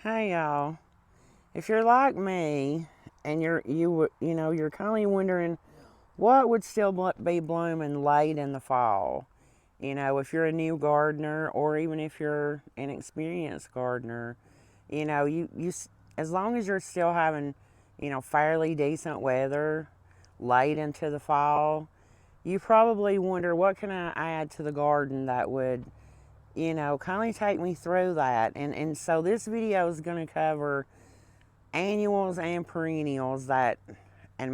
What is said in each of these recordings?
Hey y'all, if you're like me and you're kind of wondering what would still be blooming late in the fall, if you're a new gardener or even if you're an experienced gardener, as long as you're still having, fairly decent weather late into the fall, you probably wonder what can I add to the garden that would kind of take me through that. And so this video is going to cover annuals and perennials and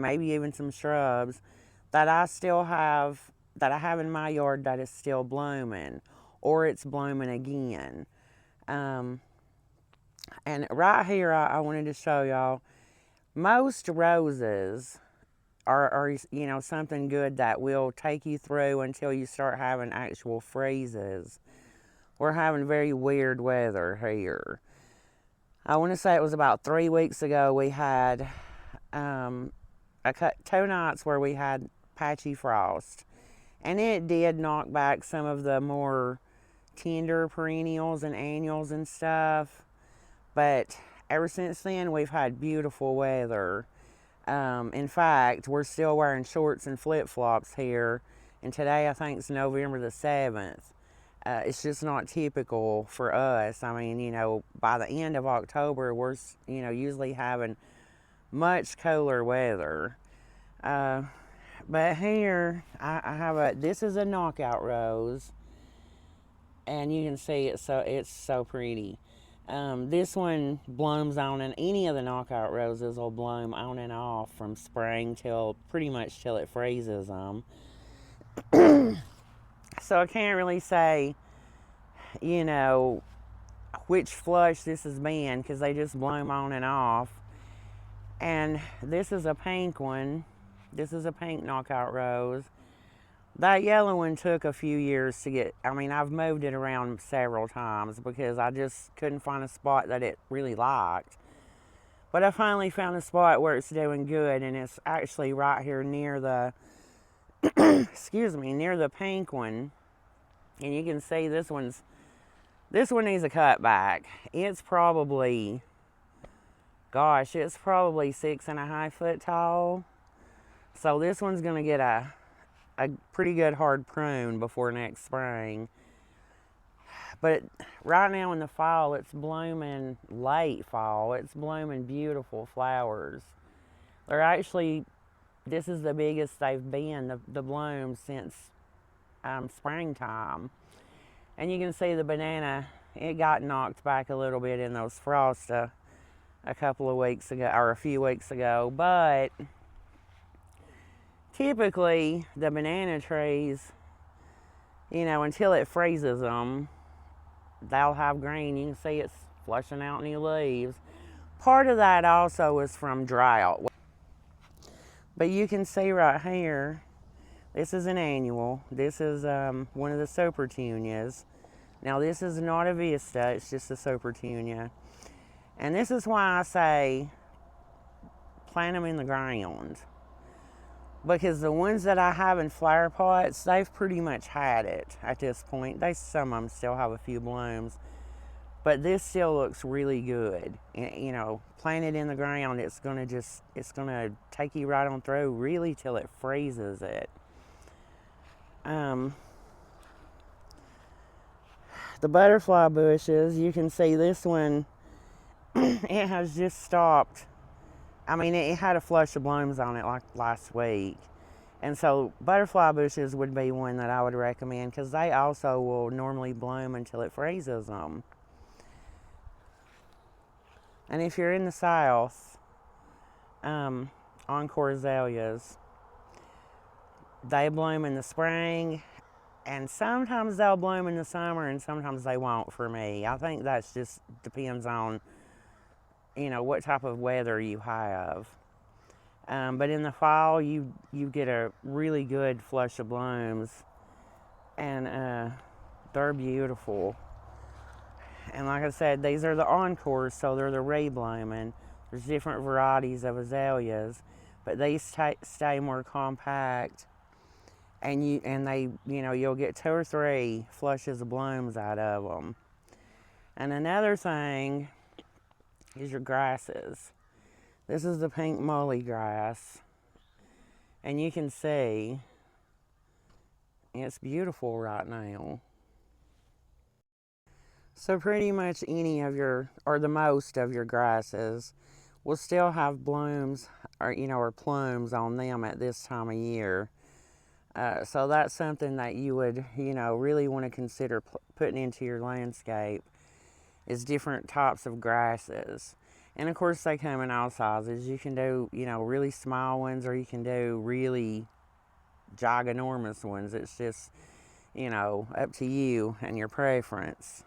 maybe even some shrubs that that I have in my yard that is still blooming or it's blooming again. Um, and right here, I wanted to show y'all most roses are something good that will take you through until you start having actual freezes. We're having very weird weather here. I want to say it was about 3 weeks ago we had two nights where we had patchy frost, and it did knock back some of the more tender perennials and annuals and stuff. But ever since then, we've had beautiful weather. In fact, we're still wearing shorts and flip flops here, and today I think it's November the 7th. It's just not typical for us. I mean, by the end of October, we're, usually having much cooler weather. Uh, but here, I have this is a knockout rose, and you can see it's so pretty. This one blooms on, and any of the knockout roses will bloom on and off from spring till pretty much till it freezes them. So I can't really say, you know, which flush this has been because they just bloom on and off. And this is a pink one. This is a pink knockout rose. That yellow one took a few years to get. I mean, I've moved it around several times because I just couldn't find a spot that it really liked. But I finally found a spot where it's doing good, and it's actually right here near the, excuse me, near the pink one. And you can see this one needs a cut back. It's probably, gosh, it's probably 6.5 foot tall. So this one's gonna get a pretty good hard prune before next spring. But right now in the fall, it's blooming late fall. It's blooming beautiful flowers. They're actually, this is the biggest they've been, the blooms since springtime. And you can see the banana, it got knocked back a little bit in those frosts a couple of weeks ago, or a few weeks ago. But typically, the banana trees, until it freezes them, they'll have green. You can see it's flushing out new leaves. Part of that also is from drought. But you can see right here, this is an annual. This is one of the Supertunias. Now this is not a Vista, it's just a Supertunia. And this is why I say plant them in the ground. Because the ones that I have in flower pots, they've pretty much had it at this point. Some of them still have a few blooms. But this still looks really good. And, planted in the ground, it's gonna take you right on through really till it freezes it. The butterfly bushes, you can see this one, it has just stopped. I mean, it had a flush of blooms on it like last week. And so butterfly bushes would be one that I would recommend because they also will normally bloom until it freezes them. And if you're in the South, encore azaleas, they bloom in the spring, and sometimes they'll bloom in the summer and sometimes they won't for me. I think that's just depends on, what type of weather you have. But in the fall, you get a really good flush of blooms, and they're beautiful. And like I said, these are the encores, so they're the re-blooming. There's different varieties of azaleas, but these stay more compact, and you'll get 2 or 3 flushes of blooms out of them. And another thing is your grasses. This is the pink muley grass. And you can see it's beautiful right now. So pretty much any of your, or the most of your grasses will still have blooms or, or plumes on them at this time of year. So that's something that you would, really want to consider putting into your landscape is different types of grasses. And of course they come in all sizes. You can do, really small ones, or you can do really giganormous ones. It's just, up to you and your preference.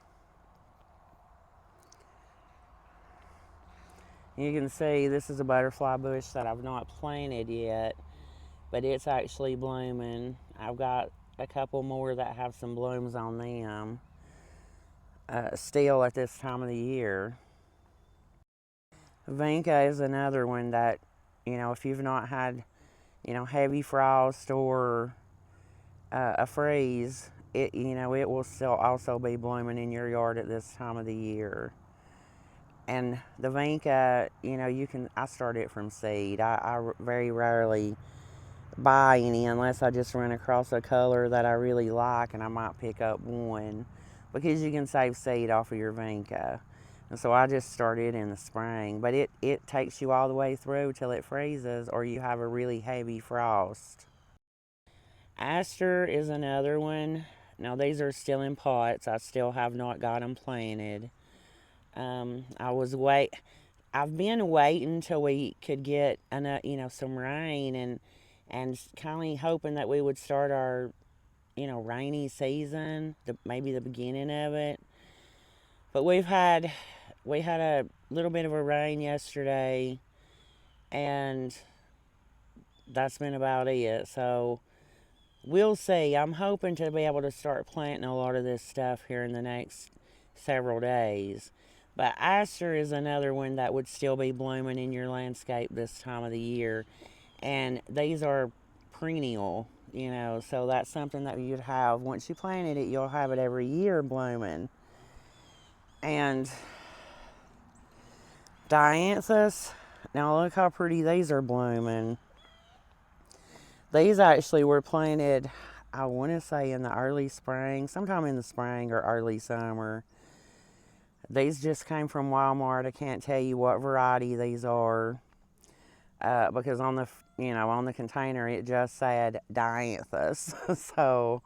You can see this is a butterfly bush that I've not planted yet, but it's actually blooming. I've got a couple more that have some blooms on them still at this time of the year. Vinca is another one that, if you've not had, heavy frost or a freeze, it will still also be blooming in your yard at this time of the year. And the vinca, I start it from seed. I very rarely buy any unless I just run across a color that I really like, and I might pick up one, because you can save seed off of your vinca. And so I just start it in the spring, but it takes you all the way through till it freezes or you have a really heavy frost. Aster is another one. Now these are still in pots. I still have not got them planted. I've been waiting till we could get enough, some rain, and kind of hoping that we would start our, rainy season, maybe the beginning of it. But we had a little bit of a rain yesterday, and that's been about it. So we'll see. I'm hoping to be able to start planting a lot of this stuff here in the next several days. But aster is another one that would still be blooming in your landscape this time of the year. And these are perennial, so that's something that you'd have. Once you planted it, you'll have it every year blooming. And dianthus, now look how pretty these are blooming. These actually were planted, I want to say in the early spring, sometime in the spring or early summer. These just came from Walmart. I can't tell you what variety these are because on the container it just said dianthus. So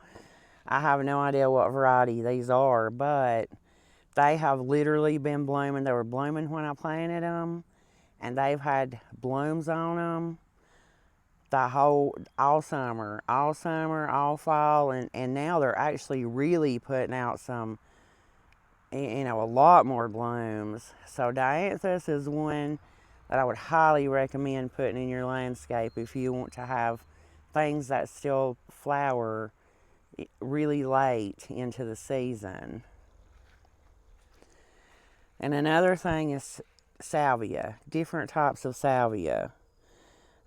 I have no idea what variety these are, but they have literally been blooming. They were blooming when I planted them, and they've had blooms on them all summer, all fall, and now they're actually really putting out some, a lot more blooms. So dianthus is one that I would highly recommend putting in your landscape if you want to have things that still flower really late into the season. And another thing is salvia, different types of salvia.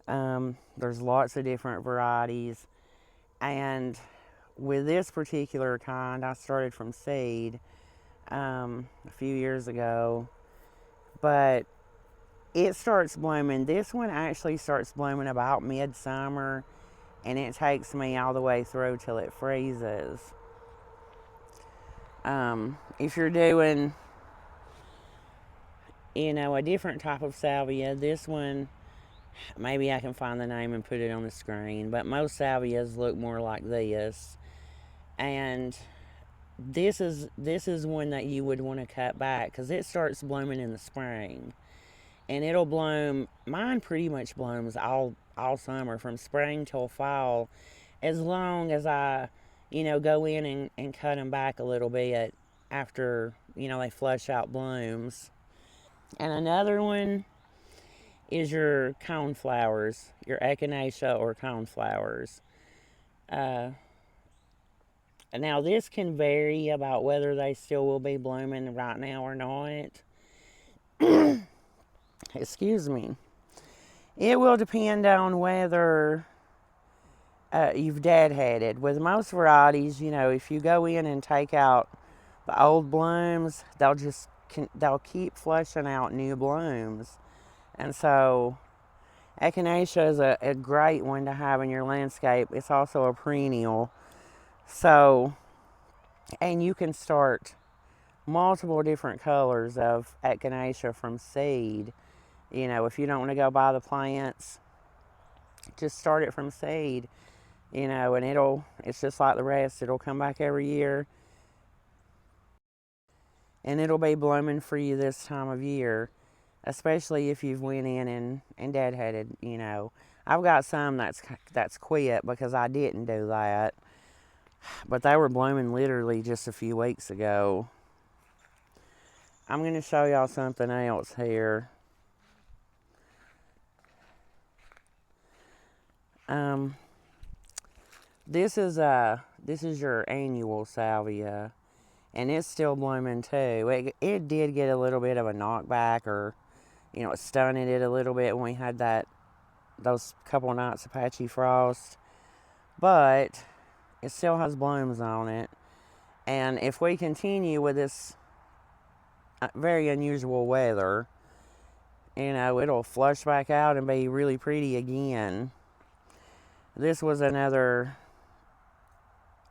There's lots of different varieties, and with this particular kind, I started from seed a few years ago, but it starts blooming. This one actually starts blooming about midsummer, and it takes me all the way through till it freezes. If you're doing, a different type of salvia, this one, maybe I can find the name and put it on the screen, but most salvias look more like this. And this is one that you would want to cut back because it starts blooming in the spring, and it'll bloom. Mine pretty much blooms all summer from spring till fall, as long as I go in and cut them back a little bit after they flush out blooms. And another one is your coneflowers, your echinacea or coneflowers. Now this can vary about whether they still will be blooming right now or not. Excuse me. It will depend on whether you've deadheaded. With most varieties, if you go in and take out the old blooms, they'll just they'll keep flushing out new blooms. And so echinacea is a great one to have in your landscape. It's also a perennial. So, and you can start multiple different colors of echinacea from seed. You know, if you don't want to go buy the plants, just start it from seed, you know, and it's just like the rest. It'll come back every year, and it'll be blooming for you this time of year, especially if you've went in and deadheaded, you know. I've got some that's quit because I didn't do that, but they were blooming literally just a few weeks ago. I'm going to show y'all something else here. This is your annual salvia, and it's still blooming too. It did get a little bit of a knockback, or you know, it stunted it a little bit when we had those couple nights of patchy frost, but it still has blooms on it. And if we continue with this very unusual weather, you know, it'll flush back out and be really pretty again. This was another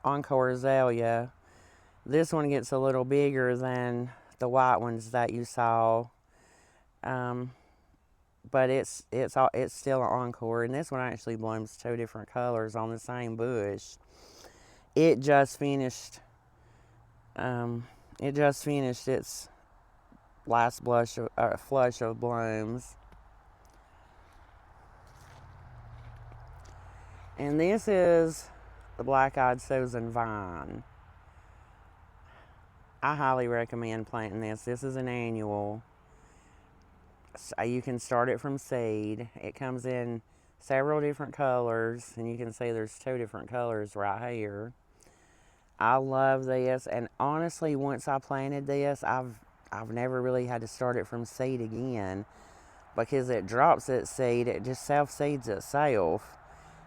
encore azalea. This one gets a little bigger than the white ones that you saw, but it's still an encore. And this one actually blooms 2 different colors on the same bush. It just finished. Its last flush of blooms. And this is the black-eyed Susan vine. I highly recommend planting this. This is an annual. You can start it from seed. It comes in several different colors, and you can see there's 2 different colors right here. I love this, and honestly, once I planted this, I've never really had to start it from seed again, because it drops its seed. It just self-seeds itself.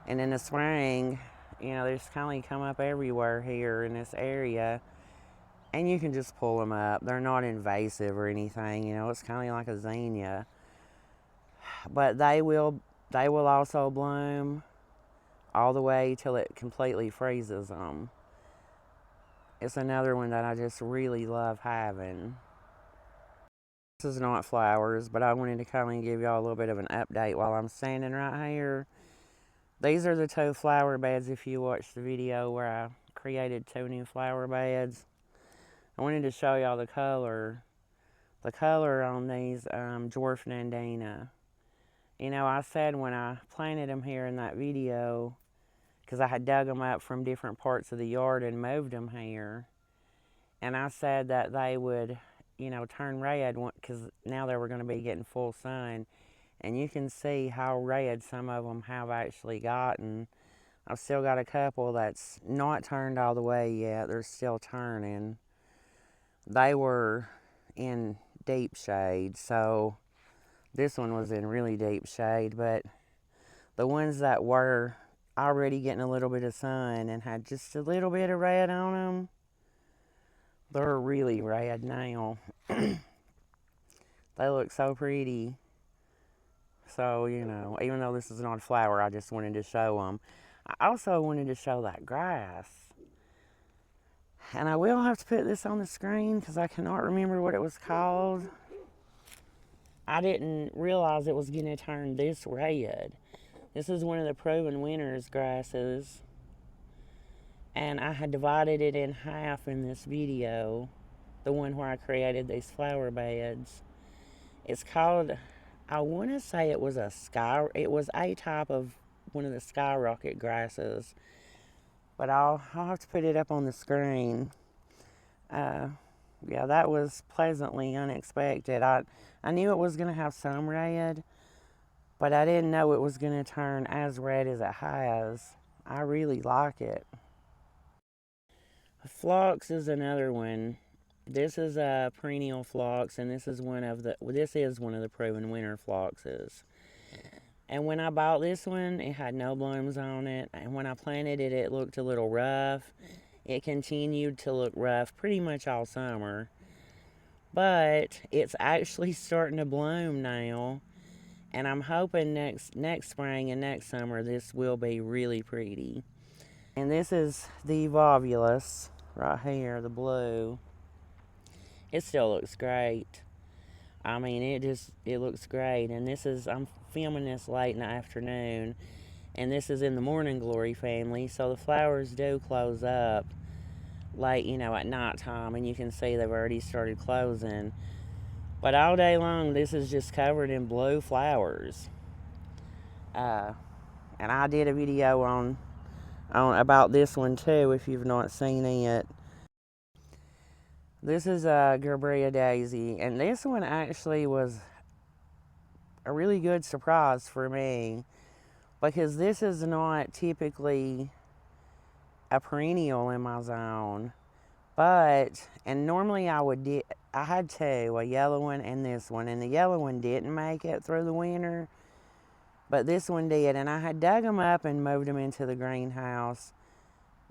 And in the spring, you know, they just kind of come up everywhere here in this area, and you can just pull them up. They're not invasive or anything, you know. It's kind of like a zinnia, but they will also bloom all the way till it completely freezes them. It's another one that I just really love having. This is not flowers, but I wanted to kind of give y'all a little bit of an update while I'm standing right here. These are the 2 flower beds. If you watched the video where I created 2 new flower beds, I wanted to show y'all the color on these dwarf nandina. You know, I said when I planted them here in that video, because I had dug them up from different parts of the yard and moved them here, and I said that they would, you know, turn red because now they were going to be getting full sun. And you can see how red some of them have actually gotten. I've still got a couple that's not turned all the way yet. They're still turning. They were in deep shade, so this one was in really deep shade. But the ones that were already getting a little bit of sun and had just a little bit of red on them, they're really red now. They look so pretty. So, you know, even though this is not a flower, I just wanted to show them. I also wanted to show that grass. And I will have to put this on the screen because I cannot remember what it was called. I didn't realize it was going to turn this red. This is one of the proven winners grasses. And I had divided it in half in this video. The one where I created these flower beds. It's called, I want to say it was a type of one of the skyrocket grasses, but I'll have to put it up on the screen. Yeah, that was pleasantly unexpected. I knew it was going to have some red, but I didn't know it was going to turn as red as it has. I really like it. Phlox is another one. This is a perennial phlox, and this is one of the proven winter phloxes. And when I bought this one, it had no blooms on it. And when I planted it, it looked a little rough. It continued to look rough pretty much all summer. But it's actually starting to bloom now. And I'm hoping next spring and next summer this will be really pretty. And this is the volvulus right here, the blue. It still looks great. I mean, it looks great. And this is, I'm filming this late in the afternoon, and this is in the morning glory family, so the flowers do close up late, at nighttime, and you can see they've already started closing. But all day long, this is just covered in blue flowers. Uh, and I did a video on about this one too, if you've not seen it. This is a Gerbera daisy, and this one actually was a really good surprise for me because this is not typically a perennial in my zone. But, and normally I had two, a yellow one and this one, and the yellow one didn't make it through the winter, but this one did, and I had dug them up and moved them into the greenhouse,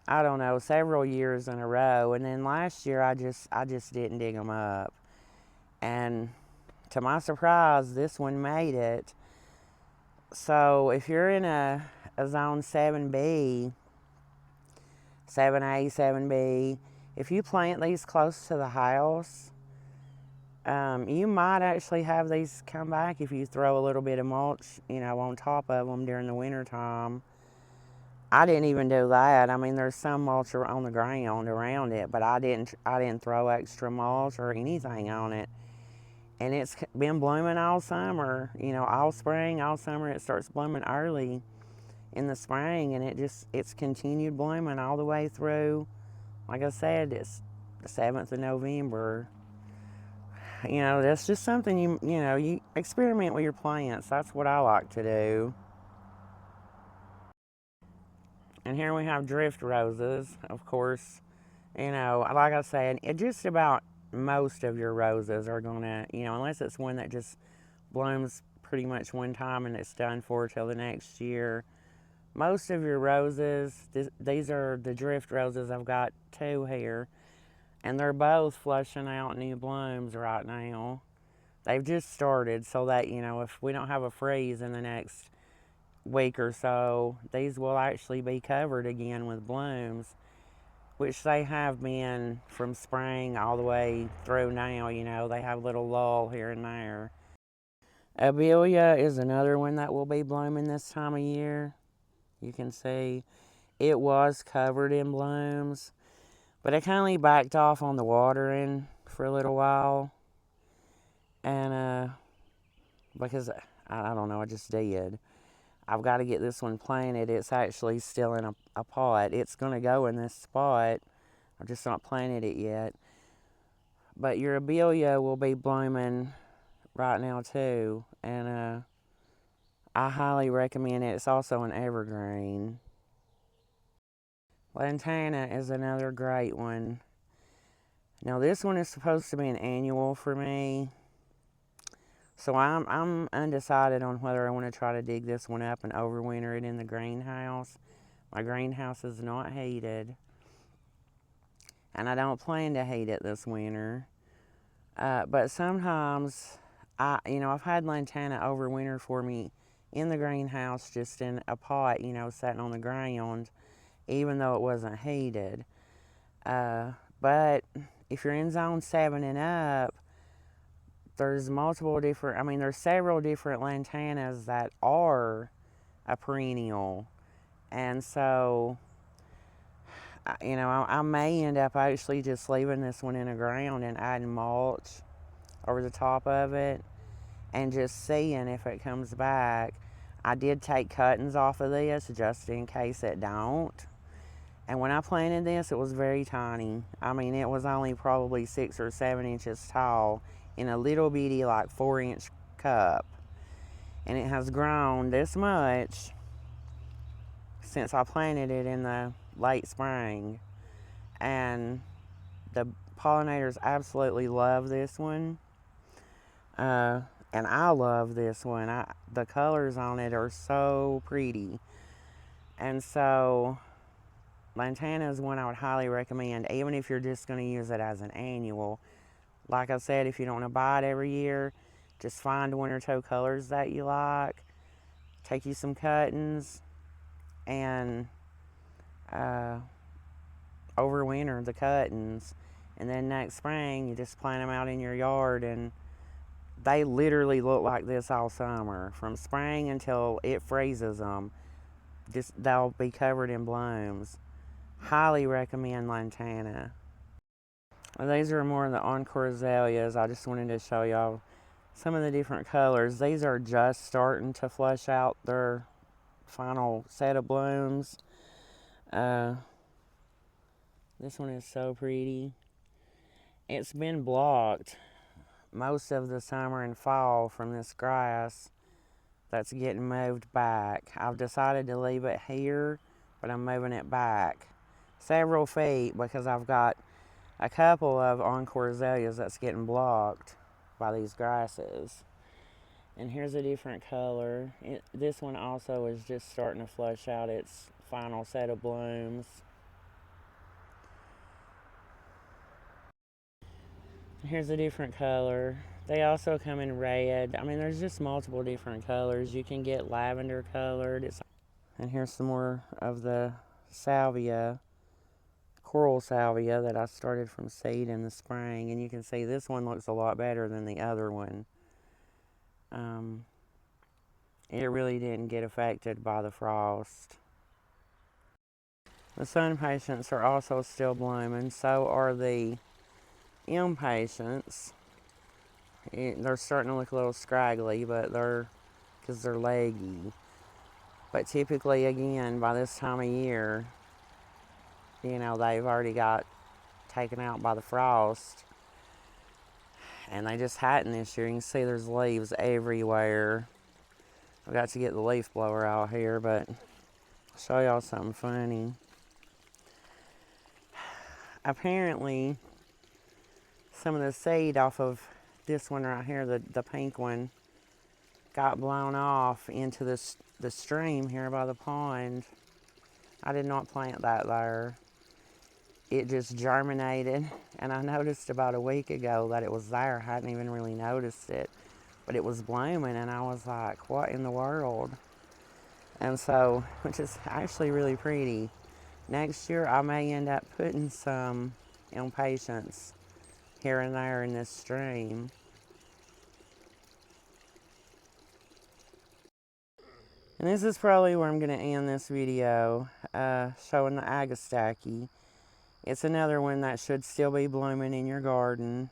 I don't know, several years in a row, and then last year I just didn't dig them up, and to my surprise, this one made it. So if you're in a zone 7B, 7A, 7B, if you plant these close to the house, you might actually have these come back if you throw a little bit of mulch, on top of them during the winter time. I didn't even do that. I mean, there's some mulch on the ground around it, but I didn't throw extra mulch or anything on it. And it's been blooming all summer, all spring, all summer. It starts blooming early in the spring, and it's continued blooming all the way through. Like I said, it's the 7th of November. That's just something you experiment with your plants. That's what I like to do. And here we have drift roses, of course. Like I said, just about most of your roses are gonna, unless it's one that just blooms pretty much one time and it's done for till the next year. Most of your roses, these are the drift roses. I've got two here, and they're both flushing out new blooms right now. They've just started, so that, if we don't have a freeze in the next week or so, these will actually be covered again with blooms, which they have been from spring all the way through now. They have a little lull here and there. Abelia is another one that will be blooming this time of year. You can see it was covered in blooms, but I kind of backed off on the watering for a little while, and because I don't know, I just did. I've got to get this one planted. It's actually still in a pot. It's going to go in this spot. I've just not planted it yet. But your Abelia will be blooming right now too, and I highly recommend it. It's also an evergreen. Lantana is another great one. Now this one is supposed to be an annual for me, so I'm undecided on whether I want to try to dig this one up and overwinter it in the greenhouse. My greenhouse is not heated, and I don't plan to heat it this winter. But sometimes I've had lantana overwinter for me in the greenhouse, just in a pot, sitting on the ground, even though it wasn't heated. But if you're in zone 7 and up, there's several different lantanas that are a perennial. And so, I may end up actually just leaving this one in the ground and adding mulch over the top of it and just seeing if it comes back. I did take cuttings off of this just in case it don't. And when I planted this, it was very tiny. I mean, it was only probably 6 or 7 inches tall in a little bitty, like 4-inch cup. And it has grown this much since I planted it in the late spring. And the pollinators absolutely love this one. And I love this one. The colors on it are so pretty. And so lantana is one I would highly recommend, even if you're just going to use it as an annual. Like I said, if you don't want to buy it every year, just find one or two colors that you like. Take you some cuttings and overwinter the cuttings. And then next spring, you just plant them out in your yard, and they literally look like this all summer. From spring until it freezes them, they'll be covered in blooms. Highly recommend Lantana. Well, these are more of the encore azaleas. I just wanted to show y'all some of the different colors. These are just starting to flush out their final set of blooms. This one is so pretty. It's been blocked most of the summer and fall from this grass that's getting moved back. I've decided to leave it here, but I'm moving it back several feet because I've got a couple of encore azaleas that's getting blocked by these grasses. And here's a different color. This one also is just starting to flush out its final set of blooms. Here's a different color. They also come in red. I mean, there's just multiple different colors. You can get lavender colored. And here's some more of the salvia, coral salvia that I started from seed in the spring. And you can see this one looks a lot better than the other one. It really didn't get affected by the frost. The sun patients are also still blooming. So are the impatiens. They're starting to look a little scraggly, but because they're leggy. But typically, again, by this time of year, they've already got taken out by the frost. And they just hadn't this year. You can see there's leaves everywhere. I've got to get the leaf blower out here, but I'll show y'all something funny. Apparently, some of the seed off of this one right here, the pink one, got blown off into the stream here by the pond. I did not plant that there. It just germinated, and I noticed about a week ago that it was there. I hadn't even really noticed it, but it was blooming, and I was like, what in the world? And so, which is actually really pretty. Next year, I may end up putting some impatiens here and there in this stream. And this is probably where I'm going to end this video, showing the agastache. It's another one that should still be blooming in your garden.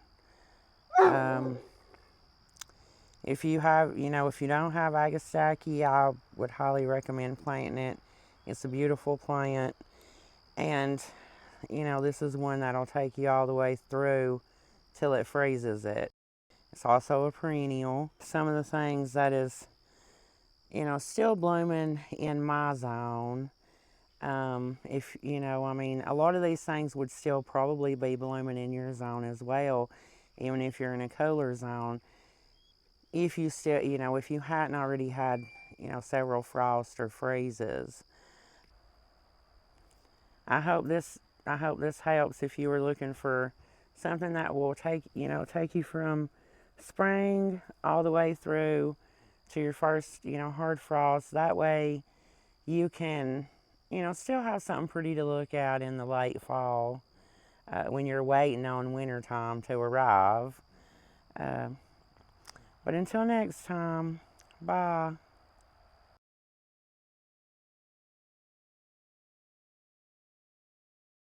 If you don't have agastache, I would highly recommend planting it. It's a beautiful plant. And, this is one that'll take you all the way through till it freezes it. It's also a perennial. Some of the things that is, still blooming in my zone. A lot of these things would still probably be blooming in your zone as well, even if you're in a cooler zone. If you still, if you hadn't already had, several frosts or freezes. I hope this helps if you were looking for something that will take you from spring all the way through to your first, hard frost. That way you can, still have something pretty to look at in the late fall when you're waiting on wintertime to arrive. But until next time, bye.